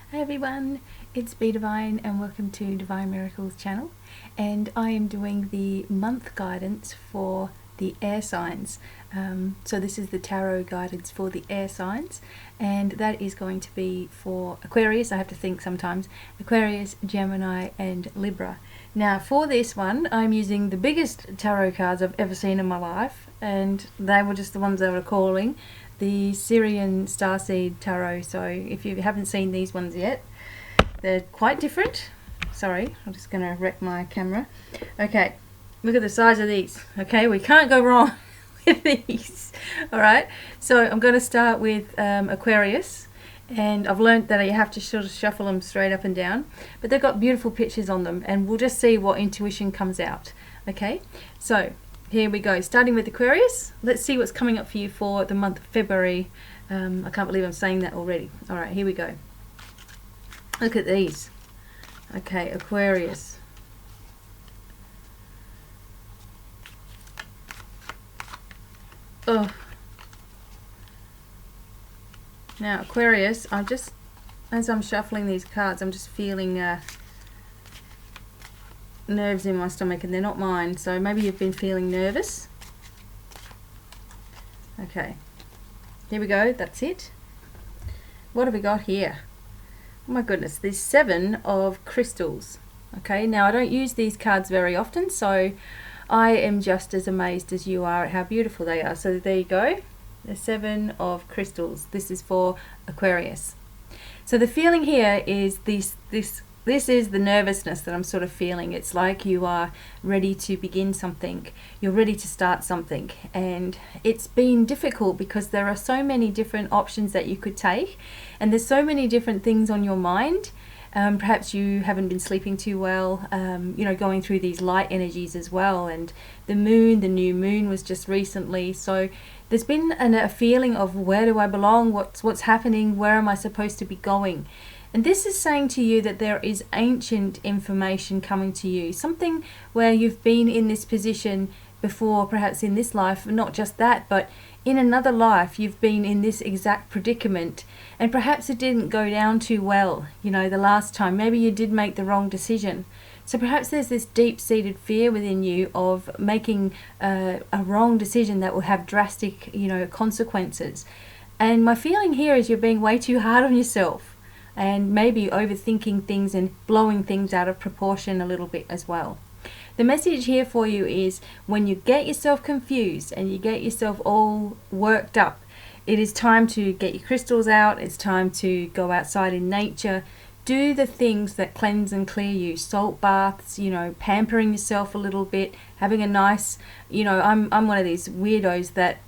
Hey everyone, it's BDevine and welcome to Divine Miracles channel, and I am doing the month guidance for the air signs. So this is the tarot guidance for the air signs, and that is going to be for Aquarius. I have to think sometimes. Aquarius, Gemini and Libra. Now for this one I'm using the biggest tarot cards I've ever seen in my life, and they were just the ones I were calling the Syrian Starseed Tarot. So if you haven't seen these ones yet, they're quite different. Sorry, I'm just going to wreck my camera. Okay, look at the size of these. Okay, we can't go wrong with these. Alright, so I'm going to start with Aquarius, and I've learned that you have to sort of shuffle them straight up and down, but they've got beautiful pictures on them, and we'll just see what intuition comes out. Okay, so here we go, starting with Aquarius. Let's see what's coming up for you for the month of February. I can't believe I'm saying that already. Alright, here we go. Look at these. Okay, Aquarius. Oh. Now, Aquarius, as I'm shuffling these cards, I'm just feeling nerves in my stomach, and they're not mine, so maybe you've been feeling nervous. Okay, here we go, that's it. What have we got here? Oh my goodness, there's 7 of crystals. Okay, now I don't use these cards very often, so I am just as amazed as you are at how beautiful they are. So there you go, the 7 of crystals. This is for Aquarius. So the feeling here is this is the nervousness that I'm sort of feeling. It's like you are ready to begin something. You're ready to start something. And it's been difficult because there are so many different options that you could take. And there's so many different things on your mind. Perhaps you haven't been sleeping too well, going through these light energies as well. And the moon, the new moon was just recently. So there's been a feeling of, where do I belong? What's happening? Where am I supposed to be going? And this is saying to you that there is ancient information coming to you, something where you've been in this position before, perhaps in this life. Not just that, but in another life you've been in this exact predicament, and perhaps it didn't go down too well, the last time. Maybe you did make the wrong decision. So perhaps there's this deep-seated fear within you of making a wrong decision that will have drastic, consequences. And my feeling here is you're being way too hard on yourself, and maybe overthinking things and blowing things out of proportion a little bit as well. The message here for you is, when you get yourself confused and you get yourself all worked up, it is time to get your crystals out. It's time to go outside in nature. Do the things that cleanse and clear you. Salt baths, pampering yourself a little bit, having a nice, I'm one of these weirdos that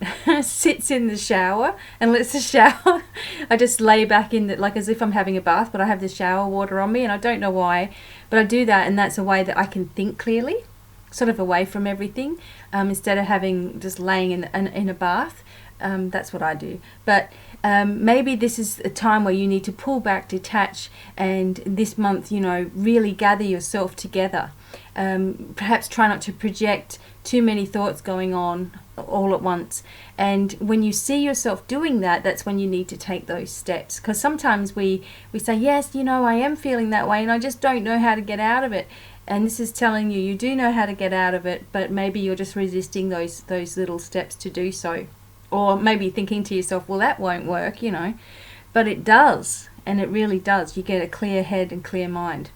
sits in the shower and lets the shower. I just lay back in like as if I'm having a bath, but I have the shower water on me, and I don't know why, but I do that, and that's a way that I can think clearly, sort of away from everything, instead of having just laying in a bath. That's what I do. But maybe this is a time where you need to pull back, detach, and this month, really gather yourself together. Perhaps try not to project too many thoughts going on all at once. And when you see yourself doing that, that's when you need to take those steps. Because sometimes we say, yes, I am feeling that way, and I just don't know how to get out of it. And this is telling you do know how to get out of it, but maybe you're just resisting those little steps to do so. Or maybe thinking to yourself, well, that won't work, but it does, and it really does. You get a clear head and clear mind.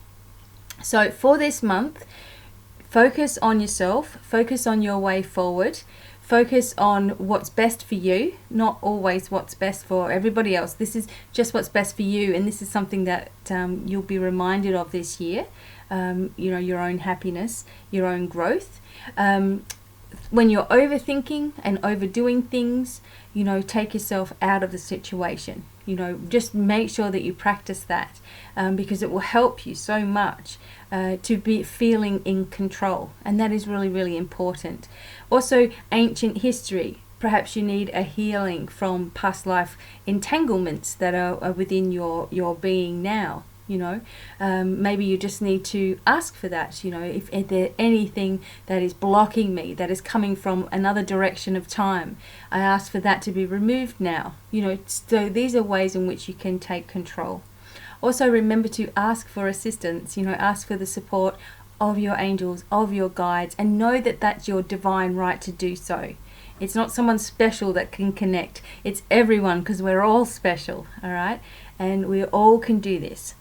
So for this month, focus on yourself, focus on your way forward, focus on what's best for you, not always what's best for everybody else. This is just what's best for you, and this is something that you'll be reminded of this year, your own happiness, your own growth. When you're overthinking and overdoing things, take yourself out of the situation. Just make sure that you practice that, because it will help you so much to be feeling in control, and that is really, really important. Also, ancient history. Perhaps you need a healing from past life entanglements that are within your being now. Maybe you just need to ask for that. If there's anything that is blocking me, that is coming from another direction of time, I ask for that to be removed now. So these are ways in which you can take control. Also remember to ask for assistance, you know, ask for the support of your angels, of your guides, and know that that's your divine right to do so. It's not someone special that can connect. It's everyone, because we're all special, all right? And we all can do this.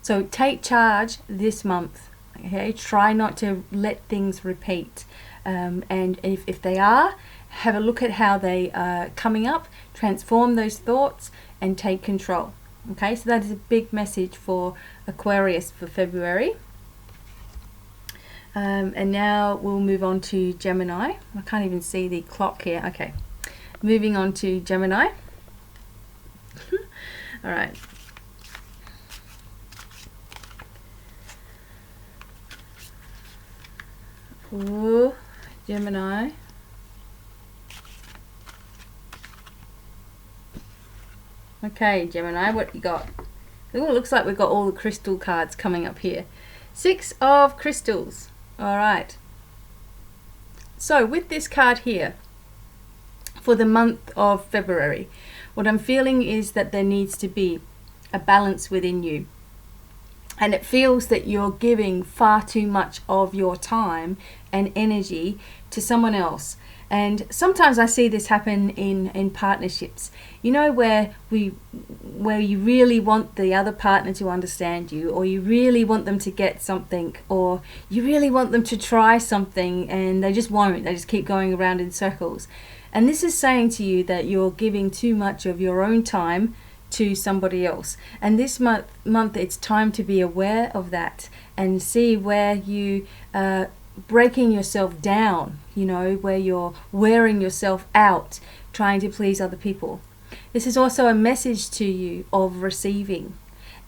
So take charge this month, okay? Try not to let things repeat. And if they are, have a look at how they are coming up, transform those thoughts, and take control. Okay, so that is a big message for Aquarius for February. And now we'll move on to Gemini. I can't even see the clock here. Okay, moving on to Gemini. All right. Ooh, Gemini. Okay, Gemini, what you got? Ooh, it looks like we've got all the crystal cards coming up here. 6 of crystals. All right. So with this card here, for the month of February, what I'm feeling is that there needs to be a balance within you. And it feels that you're giving far too much of your time and energy to someone else. And sometimes I see this happen in partnerships, you know, where you really want the other partner to understand you, or you really want them to get something, or you really want them to try something, and they just won't. They just keep going around in circles. And this is saying to you that you're giving too much of your own time to somebody else. And this month it's time to be aware of that and see where you breaking yourself down, you know, where you're wearing yourself out trying to please other people. This is also a message to you of receiving.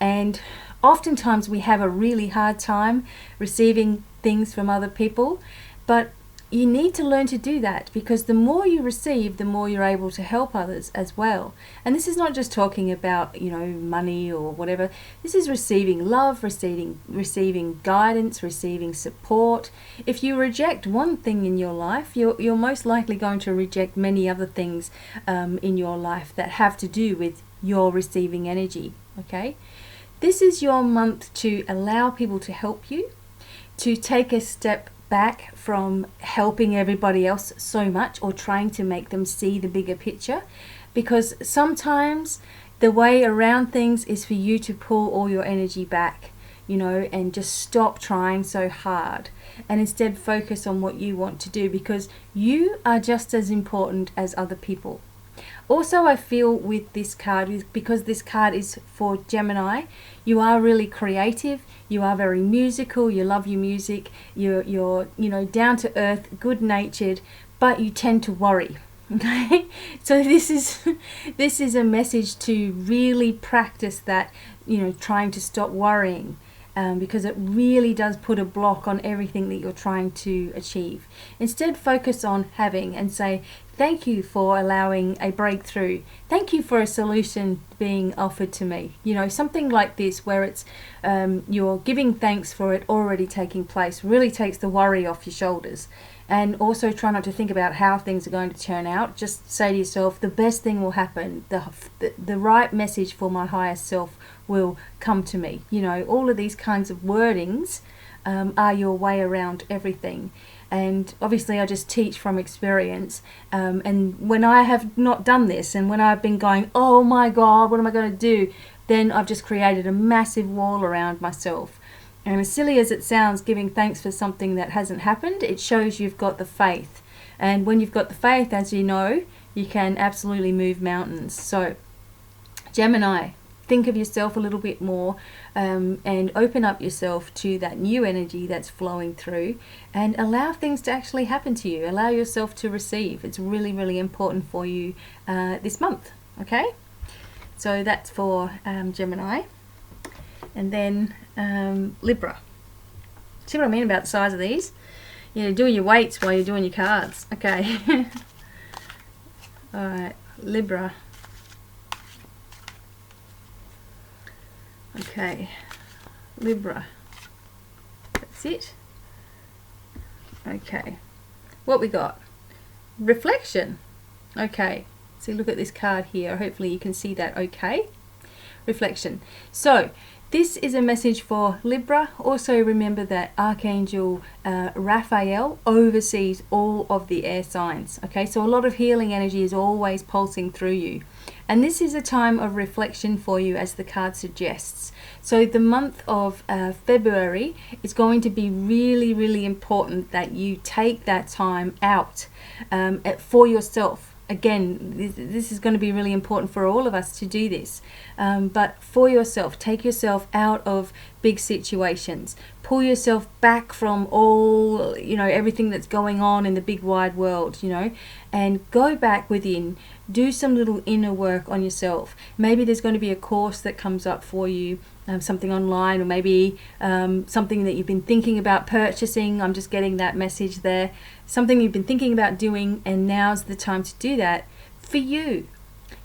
And oftentimes we have a really hard time receiving things from other people, but you need to learn to do that, because the more you receive, the more you're able to help others as well. And this is not just talking about, you know, money or whatever. This is receiving love, receiving guidance, receiving support. If you reject one thing in your life, you're most likely going to reject many other things in your life that have to do with your receiving energy, okay? This is your month to allow people to help you, to take a step back from helping everybody else so much or trying to make them see the bigger picture, because sometimes the way around things is for you to pull all your energy back, you know, and just stop trying so hard and instead focus on what you want to do, because you are just as important as other people. Also, I feel with this card, because this card is for Gemini, you are really creative, you are very musical, you love your music, you're you know, down to earth, good natured, but you tend to worry. Okay, so this is a message to really practice that, you know, trying to stop worrying. Because it really does put a block on everything that you're trying to achieve. Instead, focus on having and say, thank you for allowing a breakthrough. Thank you for a solution being offered to me. You know, something like this where it's you're giving thanks for it already taking place really takes the worry off your shoulders. And also try not to think about how things are going to turn out. Just say to yourself, the best thing will happen. The right message for my higher self will come to me. You know, all of these kinds of wordings are your way around everything. And obviously I just teach from experience. And when I have not done this, and when I've been going, oh my God, what am I going to do? Then I've just created a massive wall around myself. And as silly as it sounds, giving thanks for something that hasn't happened, it shows you've got the faith. And when you've got the faith, as you know, you can absolutely move mountains. So, Gemini, think of yourself a little bit more and open up yourself to that new energy that's flowing through, and allow things to actually happen to you. Allow yourself to receive. It's really, really important for you this month, okay? So that's for Gemini. And then Libra. See what I mean about the size of these? You're doing your weights while you're doing your cards. Okay. Alright, Libra. Okay, Libra. That's it. Okay. What we got? Reflection. Okay. So look at this card here. Hopefully you can see that okay. Reflection. So this is a message for Libra. Also remember that Archangel Raphael oversees all of the air signs. Okay, so a lot of healing energy is always pulsing through you. And this is a time of reflection for you, as the card suggests. So the month of February is going to be really, really important that you take that time out for yourself. Again, this is going to be really important for all of us to do this. But for yourself, take yourself out of big situations. Pull yourself back from all, everything that's going on in the big wide world, and go back within. Do some little inner work on yourself. Maybe there's going to be a course that comes up for you, something online, or maybe something that you've been thinking about purchasing. I'm just getting that message there. Something you've been thinking about doing, and now's the time to do that for you.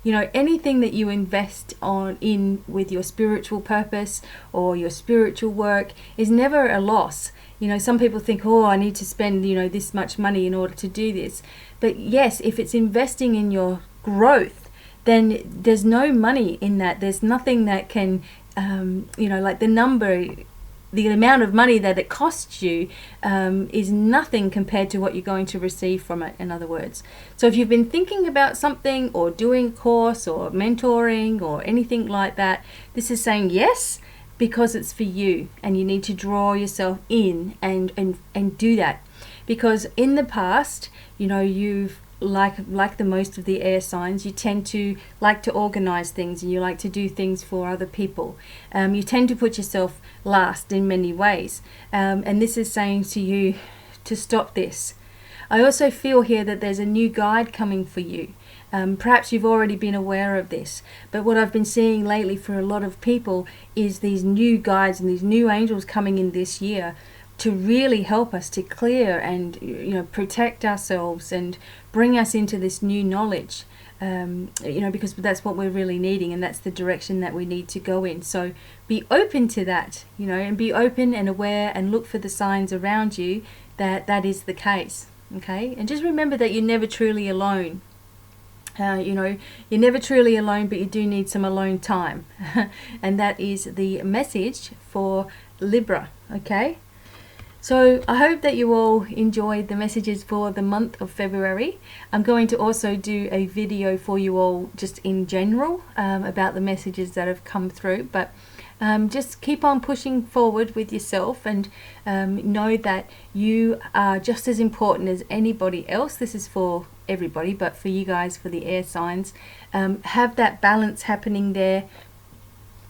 Anything that you invest in with your spiritual purpose or your spiritual work is never a loss. Some people think, oh, I need to spend, this much money in order to do this. But yes, if it's investing in your growth, then there's no money in that. There's nothing that can, like the amount of money that it costs you is nothing compared to what you're going to receive from it, in other words. So if you've been thinking about something, or doing a course, or mentoring, or anything like that, this is saying yes, because it's for you, and you need to draw yourself in and do that. Because in the past, you've like the most of the air signs, you tend to like to organize things, and you like to do things for other people. You tend to put yourself last in many ways, and this is saying to you to stop this. I also feel here that there's a new guide coming for you. Perhaps you've already been aware of this, but what I've been seeing lately for a lot of people is these new guides and these new angels coming in this year to really help us to clear and protect ourselves and bring us into this new knowledge, because that's what we're really needing, and that's the direction that we need to go in. So be open to that, and be open and aware, and look for the signs around you that is the case. Okay, and just remember that you're never truly alone. You're never truly alone, but you do need some alone time. And that is the message for Libra. Okay, so I hope that you all enjoyed the messages for the month of February. I'm going to also do a video for you all just in general about the messages that have come through, but just keep on pushing forward with yourself, and know that you are just as important as anybody else. This is for everybody, but for you guys, for the air signs, have that balance happening there.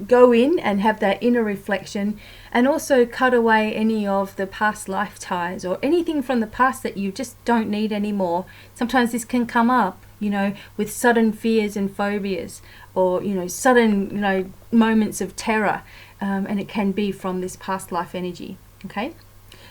Go in and have that inner reflection, and also cut away any of the past life ties or anything from the past that you just don't need anymore. Sometimes this can come up, with sudden fears and phobias, or sudden moments of terror, and it can be from this past life energy. Okay,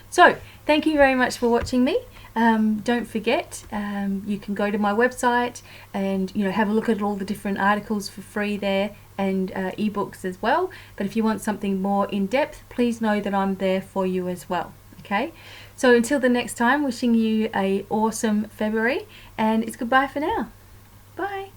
so thank you very much for watching me. Don't forget, you can go to my website and have a look at all the different articles for free there, and ebooks as well. But if you want something more in depth, please know that I'm there for you as well. Okay, so until the next time, wishing you a awesome February, and it's goodbye for now. Bye.